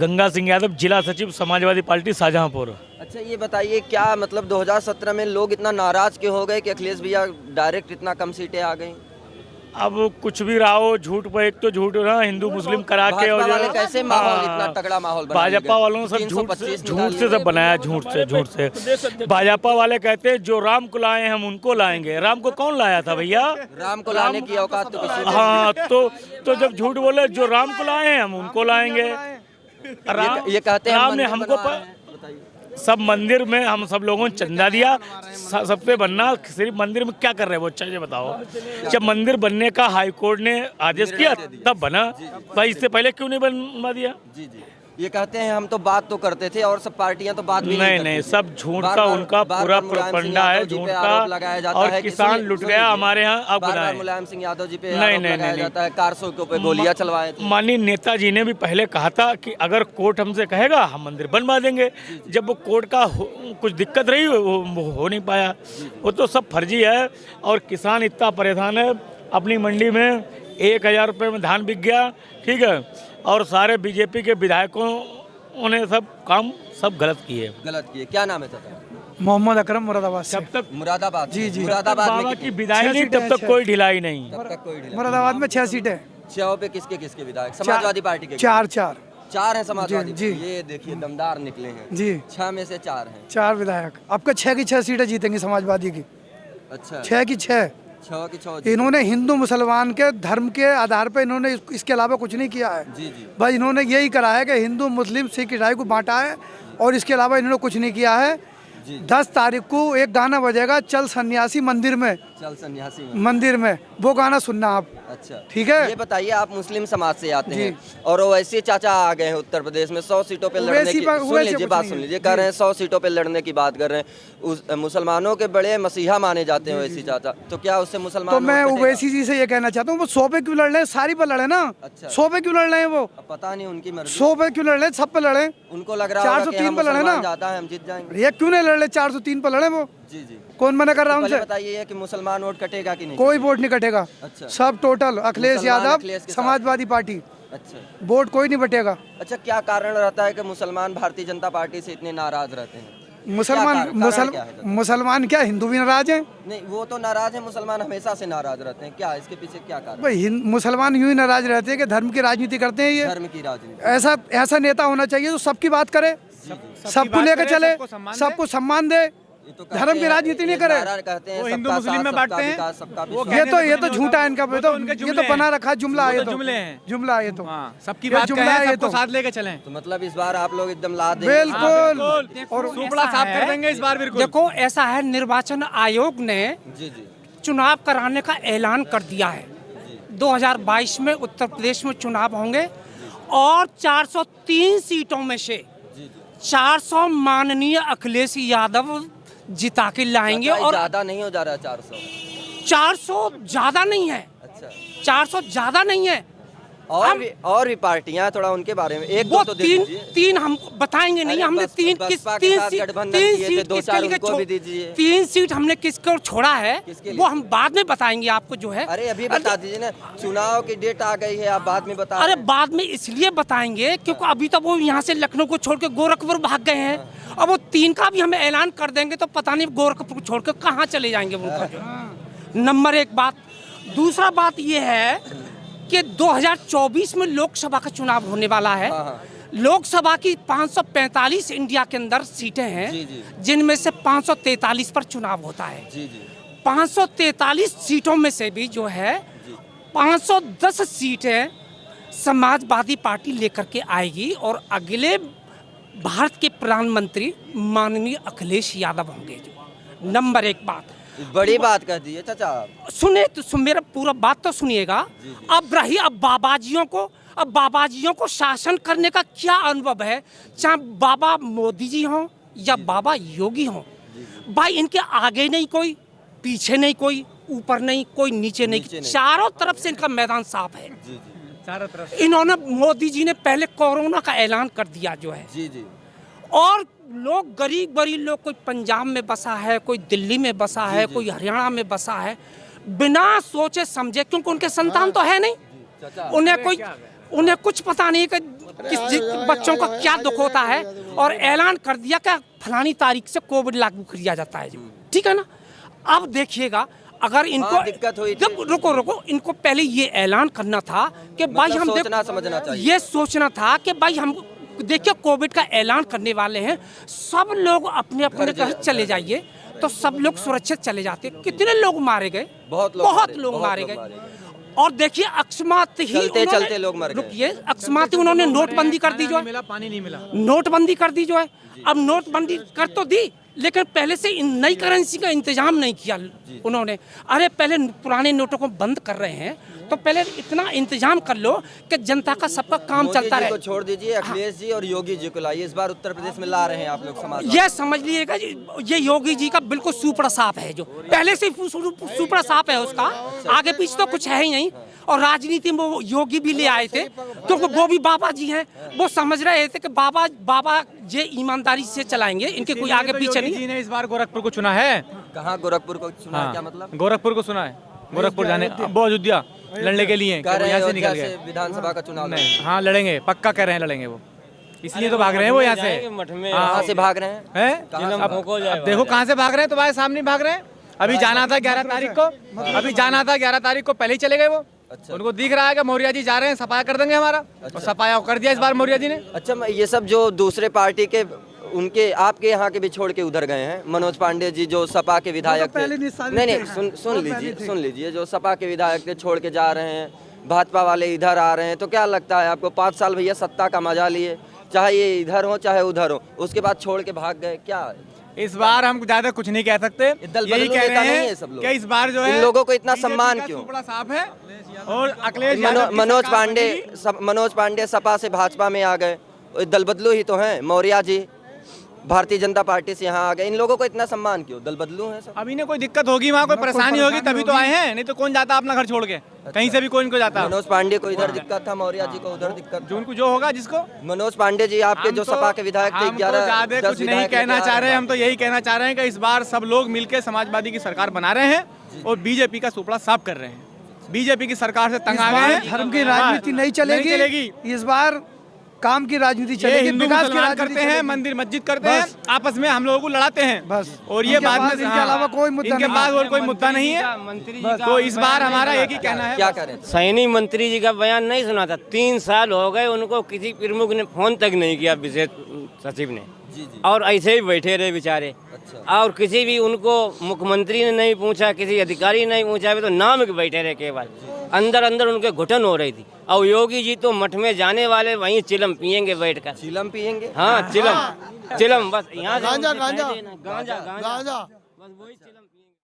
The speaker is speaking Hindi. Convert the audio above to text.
गंगा सिंह यादव, जिला सचिव समाजवादी पार्टी शाहजहांपुर। अच्छा ये बताइए, क्या मतलब 2017 में लोग इतना नाराज क्यों हो गए कि अखिलेश भैया डायरेक्ट इतना कम सीटें आ गई? अब कुछ भी रहा हो, झूठ पर एक तो झूठ ना हिंदू मुस्लिम करा के, और भाजपा वाले कैसे माहौल इतना तगड़ा माहौल बना लिए भाजपा वालों ने सब झूठ से सब बनाया, झूठ से। भाजपा वाले कहते हैं जो राम को लाए हम उनको लाएंगे। राम को कौन लाया था भैया? राम को लाने की औकात तो किसी ने हाँ, तो जब झूठ बोले जो राम को लाए हैं हम उनको लाएंगे। ये कहते हैं राम ने हमको सब मंदिर में हम सब लोगों ने चंदा दिया, सबसे बनना। सिर्फ मंदिर में क्या कर रहे हैं वो, अच्छा ये बताओ। जब मंदिर बनने का हाई कोर्ट ने आदेश किया तब बना भाई, इससे पहले क्यों नहीं बनवा दिया? जी जी, ये कहते हैं हम तो बात तो करते थे और सब पार्टियां तो बात भी नहीं, सब झूठ का उनका पूरा प्रोपगेंडा है, झूठ का। और किसान लुट गया हमारे यहाँ। अब मुलायम सिंह यादव जी पे लगाया जाता है, कारसों के ऊपर गोलियां चलवाए थे। माननीय नेताजी ने भी पहले कहा था कि अगर कोर्ट हमसे कहेगा हम मंदिर बनवा देंगे। जब वो कोर्ट का कुछ दिक्कत रही वो हो नहीं पाया। वो तो सब फर्जी है। और किसान इतना परेशान है, अपनी मंडी में 1000 रुपये में धान बिक गया, ठीक है। और सारे बीजेपी के विधायकों ने सब काम गलत किए। क्या नाम है चाचा? मोहम्मद अकरम, मुरादाबाद से। जब तक मुरादाबाद? जी। मुरादाबाद में की विदाई नहीं, तब तक कोई ढिलाई नहीं। मुरादाबाद में 6 सीटें। 6 पे किसके विधायक? समाजवादी पार्टी के? 4 है समाजवादी। जी। ये देखिए दमदार निकले हैं जी। 6 में से 4 हैं। 4 विधायक। आपका 6 की 6 सीटें जीतेंगी समाजवादी की। अच्छा, 6 की 6। इन्होंने हिंदू मुसलमान के धर्म के आधार पर इन्होंने इसके अलावा कुछ नहीं किया है। जी जी। बस इन्होंने यही करा है कि हिंदू मुस्लिम सिख ईसाई को बांटा है, और इसके अलावा इन्होंने कुछ नहीं किया है। 10 तारीख को एक गाना बजेगा, चल सन्यासी मंदिर में, चल सन्यासी मंदिर में, वो गाना सुनना आप। अच्छा, ठीक है। ये बताइए, आप मुस्लिम समाज से आते हैं और ओवैसी चाचा आ गए हैं उत्तर प्रदेश में 100 सीटों पे लड़ने की। सुन लीजिए बात, सुन लीजिए। कह रहे हैं 100 सीटों पे लड़ने की बात कर रहे हैं। मुसलमानों के बड़े मसीहा माने जाते हैं ओवैसी चाचा, तो क्या उससे मुसलमान? तो मैं ओवैसी जी से ये कहना चाहता हूँ, वो 100 पे क्यों लड़ रहे हैं? सारी पे लड़े ना। अच्छा, 100 पे क्यों लड़ रहे हैं? वो पता नहीं, उनकी मर्जी। 100 पे क्यों लड़ रहे हैं? सब पे लड़े। उनको लग रहा है 403 पे लड़े ना, जाता है हम जीत जाएंगे। ये क्यों नहीं लड़ रहे? 403 पे लड़े वो। जी जी। कौन मना कर रहा है उनसे? बताइए कि मुसलमान वोट कटेगा कि नहीं? कोई वोट नहीं कटेगा। अच्छा। सब टोटल अखिलेश यादव, समाजवादी पार्टी। अच्छा, वोट कोई नहीं बटेगा। अच्छा, क्या कारण रहता है कि मुसलमान भारतीय जनता पार्टी से इतने नाराज रहते हैं? मुसलमान क्या हिंदू भी नाराज हैं? नहीं, वो तो नाराज है, मुसलमान हमेशा से नाराज रहते हैं। क्या इसके पीछे क्या कारण? भाई मुसलमान यूं ही नाराज रहते हैं कि धर्म की राजनीति करते हैं। ये धर्म की राजनीति। ऐसा नेता होना चाहिए जो सबकी बात करे, सबको लेकर चले, सबको सम्मान दे, धर्म की राजनीति नहीं करे। कहते हैं हिंदू मुस्लिम में बांटते हैं। ये तो झूठा है इनका। ये तो बना रखा जुमला है। जुमला है, ये तो सबकी बात कहें, सबको साथ लेके चलें। तो मतलब इस बार आप लोग एकदम ला देंगे? बिल्कुल, और सुपड़ा साफ कर देंगे इस बार। बिल्कुल। देखो, ऐसा है, निर्वाचन आयोग ने जी चुनाव कराने का ऐलान कर दिया है। 2022 में उत्तर प्रदेश में चुनाव होंगे और 403 सीटों में से 400 माननीय अखिलेश यादव जिता के लाएंगे। और ज्यादा नहीं हो जा रहा? 400 ज्यादा नहीं है। अच्छा, 400 ज्यादा नहीं है। और भी पार्टियां, थोड़ा उनके बारे में एक वो तो तीन हम बताएंगे नहीं। हमने तीन सीट हमने किसको छोड़ा है वो हम बाद में बताएंगे आपको जो है। अरे अभी बता दीजिए ना, चुनाव की डेट आ गई है, आप बाद में बता। अरे बाद में इसलिए बताएंगे क्योंकि अभी तो वो यहाँ से लखनऊ को छोड़ के गोरखपुर भाग गए हैं। अब वो 3 का भी हम ऐलान कर देंगे तो पता नहीं गोरखपुर छोड़ के कहाँ चले जाएंगे उनका जो। नंबर 1 बात। दूसरा बात ये है कि 2024 में लोकसभा का चुनाव होने वाला है। लोकसभा की 545 इंडिया के अंदर सीटें हैं, जिनमें से 543 पर चुनाव होता है। 543 सीटों में से भी जो है 510 सीटें समाजवादी पार्टी लेकर के आएगी और अगले भारत के प्रधानमंत्री माननीय अखिलेश यादव होंगे। नंबर 1 बात। बड़ी बात कह दी है चाचा। सुने तो मेरा पूरा बात तो सुनिएगा। अब बाबाजियों को शासन करने का क्या अनुभव है, चाहे बाबा मोदी जी हों या बाबा योगी हों। भाई इनके आगे नहीं कोई, पीछे नहीं कोई, ऊपर नहीं कोई, नीचे नहीं। चारों तरफ से इनका मैदान साफ है। चारों तरफ। इन्होंने, मोदी जी ने पहले कोरोना का ऐलान कर दिया जो है। और लोग गरीब लोग, कोई पंजाब में बसा है, कोई दिल्ली में बसा है, कोई हरियाणा में बसा है, बिना सोचे समझे, क्योंकि उनके संतान तो है नहीं, उन्हें कुछ पता नहीं कि बच्चों का क्या दुख होता है, और ऐलान कर दिया कि फलानी तारीख से कोविड लागू किया जाता है जी, ठीक है ना। अब देखिएगा अगर इनको दिक्कत हुई थी। जब रुको इनको पहले ये ऐलान करना था कि भाई हम सोचना समझना चाहिए। ये सोचना था कि भाई हम देखिए कोविड का ऐलान करने वाले हैं, सब लोग अपने अपने घर चले जाइए, तो सब लोग सुरक्षित चले जाते। कितने लोग मारे गए, बहुत लोग मारे गए। और देखिए अकस्मात ही चलते लोग मर गए। रुकिए, अकस्मात ही उन्होंने नोटबंदी कर दी जो है, मिला पानी नहीं मिला, नोटबंदी कर दी जो है। अब नोटबंदी कर तो दी, लेकिन पहले से नई करेंसी का इंतजाम नहीं किया उन्होंने। अरे पहले पुराने नोटों को बंद कर रहे हैं तो पहले इतना इंतजाम कर लो कि जनता का सबका काम चलता रहे। छोड़ दीजिए, अखिलेश जी और योगी जी को लाइए, इस बार उत्तर प्रदेश में ला रहे हैं आप लोग समाज। ये समझ लीजिएगा ये योगी जी का बिल्कुल सुपड़ा साफ है, जो पहले से सुपड़ा साफ है, उसका आगे पीछे तो कुछ है ही नहीं। और राजनीति में वो योगी भी ले आए थे क्योंकि वो भी बाबा जी हैं, वो समझ रहे थे कि बाबा ये ईमानदारी से चलाएंगे, इनके कोई आगे पीछे नहीं। जी ने इस बार गोरखपुर को चुना है। कहाँ गोरखपुर को चुना है, क्या मतलब? गोरखपुर को सुना है, गोरखपुर जाने वो अयोध्या लड़ने के लिए यहाँ से निकल गए। विधानसभा का चुनाव नहीं, हाँ लड़ेंगे, पक्का कह रहे हैं लड़ेंगे वो, इसलिए तो भाग रहे हैं वो यहाँ से। कहाँ से भाग रहे हैं? अब देखो कहाँ से भाग रहे हैं, तुम्हारे सामने भाग रहे हैं। अभी जाना था 11 तारीख को, अभी जाना था 11 तारीख को, पहले ही चले गए वो। अच्छा। उनको दिख रहा है कि मौर्य जी जा रहे हैं, सफाया कर देंगे हमारा। और सफाया कर दिया इस बार मौर्य जी ने। अच्छा, ये सब जो दूसरे पार्टी के उनके आपके यहाँ के भी छोड़ के उधर गए हैं। मनोज पांडे जी जो सपा के विधायक थे, नहीं सुन लीजिए, जो सपा के विधायक थे छोड़ के जा रहे हैं, भाजपा वाले इधर आ रहे हैं, तो क्या लगता है आपको? 5 साल भैया सत्ता का मजा लिए, चाहे ये इधर हो चाहे उधर हो, उसके बाद छोड़ के भाग गए। क्या इस बार हम ज्यादा कुछ नहीं कह सकते, यही कह रहे हैं कि इस बार जो है इन लोगों को इतना सम्मान क्यों? बड़ा साफ है। और अखिलेश मनोज पांडे सपा से भाजपा में आ गए, दल बदलू ही तो हैं। मौर्य जी भारतीय जनता पार्टी से यहाँ आ गए, इन लोगों को इतना सम्मान क्यों? दल बदलू हैं सब। अब इन्हें कोई दिक्कत होगी, वहाँ कोई परेशानी होगी तभी तो आए हैं, नहीं तो कौन जाता अपना घर छोड़ के, कहीं से भी कोई इनको जाता। मनोज पांडे को इधर दिक्कत था, मौर्य जी को उधर दिक्कत, जो उनको जो होगा जिसको। मनोज पांडे जी आपके जो सपा के विधायक थे, 11 कुछ नहीं कहना चाह रहे हैं, हम तो यही कहना चाह रहे हैं कि इस बार सब लोग मिलकर समाजवादी की सरकार बना रहे हैं और बीजेपी का सुपड़ा साफ कर रहे हैं। बीजेपी की सरकार से तंग आ गए हैं। धर्म की राजनीति नहीं चलेगी, इस बार काम की राजनीति चलेगी। हिंदू मुसलमान करते हैं, मंदिर मस्जिद करते हैं, आपस में हम लोगों को लड़ाते हैं बस। और ये बाद में इनके अलावा कोई मुद्दा इनके पास और कोई मुद्दा नहीं है। तो इस बार हमारा एक ही कहना है, क्या करें? सैनी मंत्री जी का बयान नहीं सुना था, 3 साल हो गए, उनको किसी प्रमुख ने फोन तक नहीं किया, विशेष सचिव ने। और ऐसे ही बैठे रहे बेचारे। और किसी भी उनको मुख्यमंत्री ने नहीं पूछा, किसी अधिकारी ने नहीं पूछा, तो नाम के बैठे रहे केवल। अंदर अंदर उनके घुटन हो रही थी। और योगी जी तो मठ में जाने वाले वहीं चिलम पियेंगे बैठकर। चिलम पियेंगे? हाँ चिलम बस यहाँ से गांजा बस वही चिलम पियेंगे।